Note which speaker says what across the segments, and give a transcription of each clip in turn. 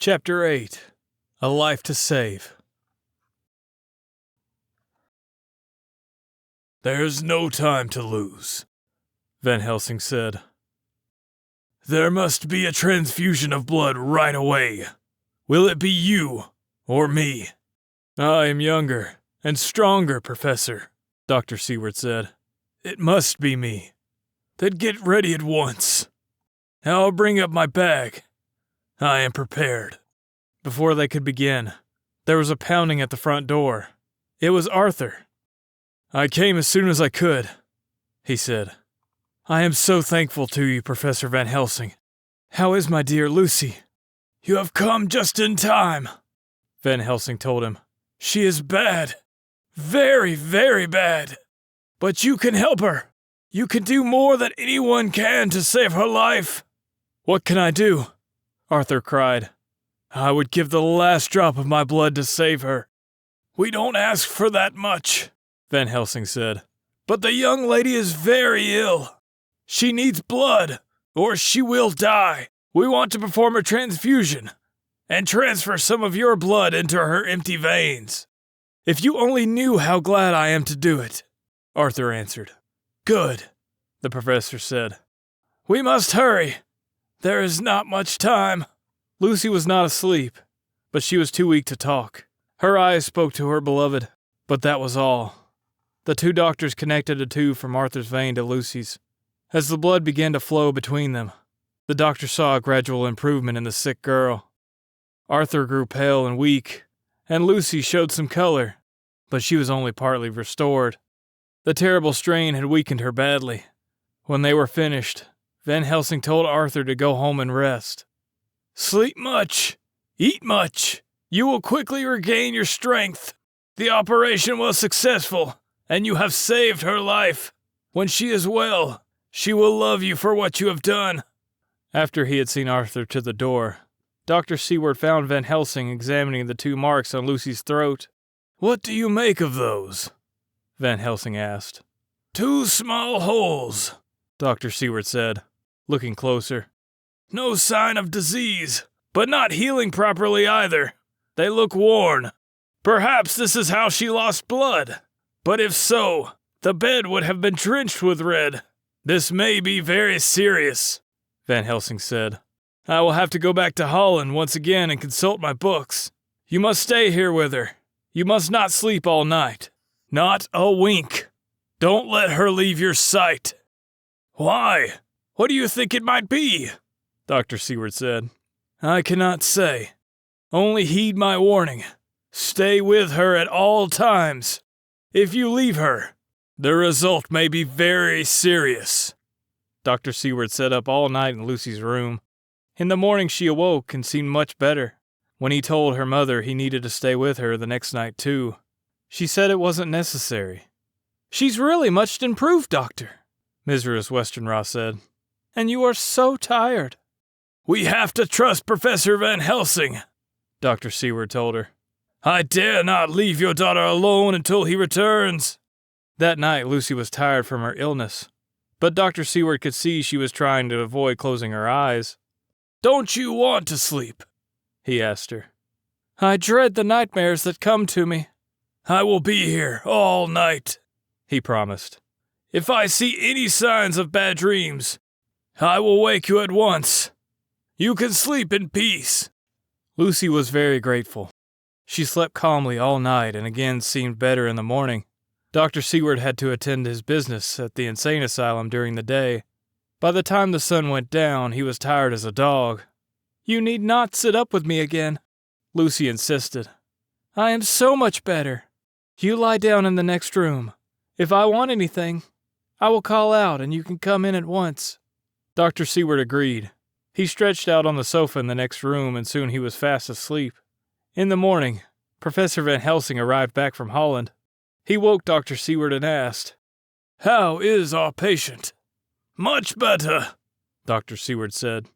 Speaker 1: Chapter 8. A Life to Save. "There's no time to lose," Van Helsing said. "There must be a transfusion of blood right away. Will it be you or me?" "I am younger and stronger, Professor," Dr. Seward said. "It must be me." "Then get ready at once. I'll bring up my bag. I am prepared." Before they could begin, there was a pounding at the front door. It was Arthur. "I came as soon as I could," he said. "I am so thankful to you, Professor Van Helsing. How is my dear Lucy?" "You have come just in time," Van Helsing told him. "She is bad. Very, very bad. But you can help her. You can do more than anyone can to save her life." "What can I do?" Arthur cried. "I would give the last drop of my blood to save her." "We don't ask for that much," Van Helsing said. "But the young lady is very ill. She needs blood, or she will die. We want to perform a transfusion and transfer some of your blood into her empty veins." "If you only knew how glad I am to do it," Arthur answered. "Good," the professor said. "We must hurry. There is not much time." Lucy was not asleep, but she was too weak to talk. Her eyes spoke to her beloved, but that was all. The two doctors connected a tube from Arthur's vein to Lucy's. As the blood began to flow between them, the doctor saw a gradual improvement in the sick girl. Arthur grew pale and weak, and Lucy showed some color, but she was only partly restored. The terrible strain had weakened her badly. When they were finished, Van Helsing told Arthur to go home and rest. "Sleep much. Eat much. You will quickly regain your strength. The operation was successful, and you have saved her life. When she is well, she will love you for what you have done." After he had seen Arthur to the door, Dr. Seward found Van Helsing examining the two marks on Lucy's throat. "What do you make of those?" Van Helsing asked. "Two small holes," Dr. Seward said, looking closer. "No sign of disease, but not healing properly either. They look worn. Perhaps this is how she lost blood. But if so, the bed would have been drenched with red. This may be very serious," Van Helsing said. "I will have to go back to Holland once again and consult my books. You must stay here with her. You must not sleep all night. Not a wink. Don't let her leave your sight." "Why? What do you think it might be?" Dr. Seward said. "I cannot say. Only heed my warning. Stay with her at all times. If you leave her, the result may be very serious." Dr. Seward sat up all night in Lucy's room. In the morning she awoke and seemed much better. When he told her mother he needed to stay with her the next night too, she said it wasn't necessary. "She's really much improved, Doctor," Mrs. Westenra said. "And you are so tired." "We have to trust Professor Van Helsing," Dr. Seward told her. "I dare not leave your daughter alone until he returns." That night Lucy was tired from her illness, but Dr. Seward could see she was trying to avoid closing her eyes. "Don't you want to sleep?" he asked her. "I dread the nightmares that come to me." "I will be here all night," he promised. "If I see any signs of bad dreams, I will wake you at once. You can sleep in peace." Lucy was very grateful. She slept calmly all night and again seemed better in the morning. Dr. Seward had to attend his business at the insane asylum during the day. By the time the sun went down, he was tired as a dog. "You need not sit up with me again," Lucy insisted. "I am so much better. You lie down in the next room. If I want anything, I will call out and you can come in at once." Dr. Seward agreed. He stretched out on the sofa in the next room and soon he was fast asleep. In the morning, Professor Van Helsing arrived back from Holland. He woke Dr. Seward and asked, "How is our patient?" "Much better," Dr. Seward said.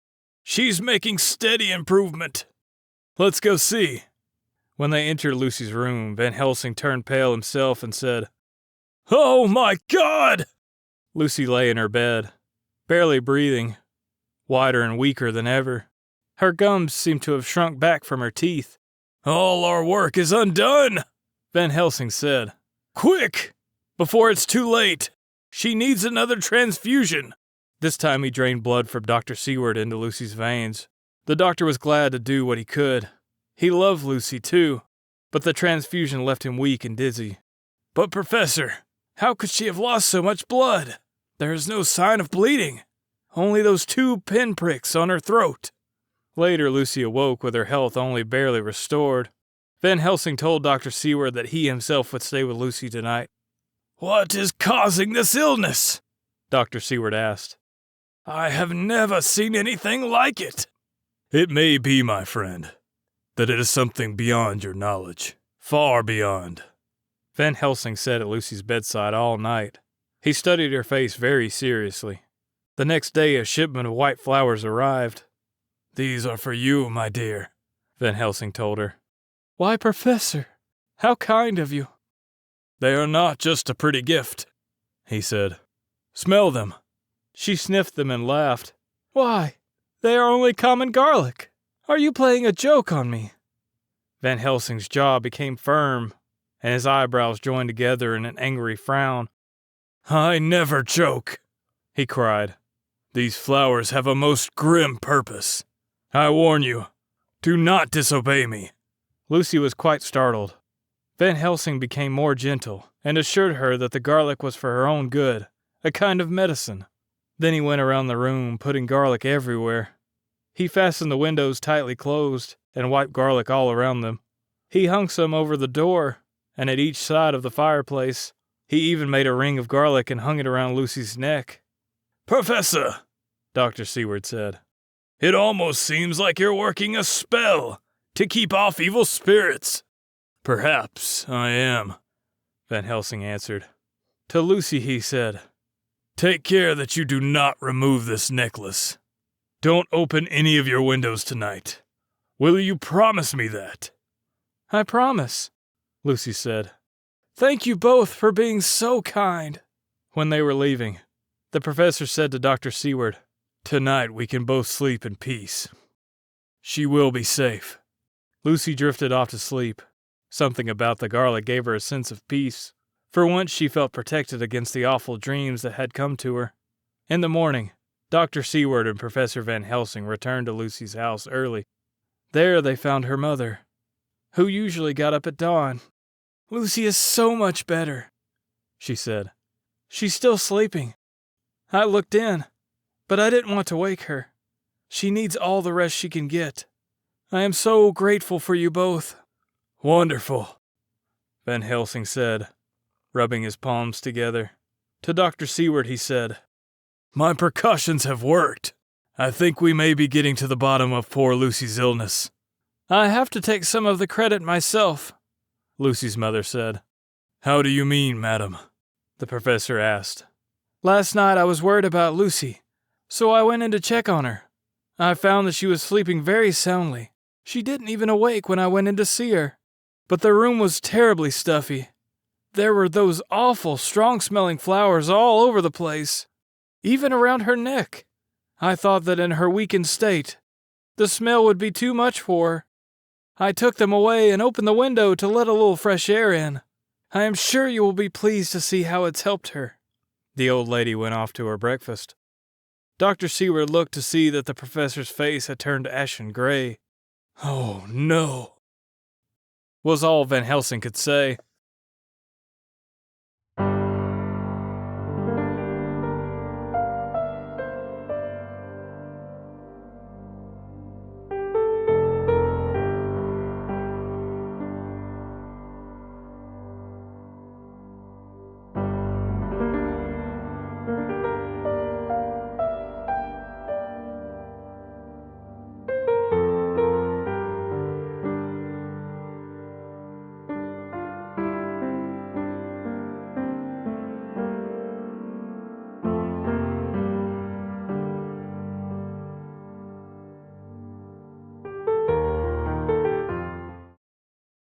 Speaker 1: "She's making steady improvement." "Let's go see." When they entered Lucy's room, Van Helsing turned pale himself and said, "Oh my God!" Lucy lay in her bed, barely breathing, whiter and weaker than ever. Her gums seemed to have shrunk back from her teeth. "All our work is undone," Van Helsing said. "Quick! Before it's too late! She needs another transfusion!" This time he drained blood from Dr. Seward into Lucy's veins. The doctor was glad to do what he could. He loved Lucy, too, but the transfusion left him weak and dizzy. "But, Professor, how could she have lost so much blood? There is no sign of bleeding. Only those 2 pinpricks on her throat." Later, Lucy awoke with her health only barely restored. Van Helsing told Dr. Seward that he himself would stay with Lucy tonight. "What is causing this illness?" Dr. Seward asked. "I have never seen anything like it." "It may be, my friend, that it is something beyond your knowledge. Far beyond." Van Helsing sat at Lucy's bedside all night. He studied her face very seriously. The next day, a shipment of white flowers arrived. "These are for you, my dear," Van Helsing told her. "Why, Professor, how kind of you." "They are not just a pretty gift," he said. "Smell them." She sniffed them and laughed. "Why, they are only common garlic. Are you playing a joke on me?" Van Helsing's jaw became firm, and his eyebrows joined together in an angry frown. "I never joke," he cried. "These flowers have a most grim purpose. I warn you, do not disobey me." Lucy was quite startled. Van Helsing became more gentle and assured her that the garlic was for her own good, a kind of medicine. Then he went around the room, putting garlic everywhere. He fastened the windows tightly closed and wiped garlic all around them. He hung some over the door and at each side of the fireplace. He even made a ring of garlic and hung it around Lucy's neck. "Professor," Dr. Seward said, "it almost seems like you're working a spell to keep off evil spirits." "Perhaps I am," Van Helsing answered. To Lucy he said, "Take care that you do not remove this necklace. Don't open any of your windows tonight. Will you promise me that?" "I promise," Lucy said. "Thank you both for being so kind." When they were leaving, the professor said to Dr. Seward, "Tonight we can both sleep in peace. She will be safe." Lucy drifted off to sleep. Something about the garlic gave her a sense of peace. For once she felt protected against the awful dreams that had come to her. In the morning, Dr. Seward and Professor Van Helsing returned to Lucy's house early. There they found her mother, who usually got up at dawn. "Lucy is so much better," she said. "She's still sleeping. I looked in, but I didn't want to wake her. She needs all the rest she can get. I am so grateful for you both." "Wonderful," Van Helsing said, rubbing his palms together. To Dr. Seward he said, "My precautions have worked. I think we may be getting to the bottom of poor Lucy's illness." "I have to take some of the credit myself," Lucy's mother said. "How do you mean, madam?" the professor asked. "Last night I was worried about Lucy, so I went in to check on her. I found that she was sleeping very soundly. She didn't even awake when I went in to see her. But the room was terribly stuffy. There were those awful, strong-smelling flowers all over the place, even around her neck. I thought that in her weakened state, the smell would be too much for her. I took them away and opened the window to let a little fresh air in. I am sure you will be pleased to see how it's helped her." The old lady went off to her breakfast. Dr. Seward looked to see that the professor's face had turned ashen gray. "Oh, no," was all Van Helsing could say.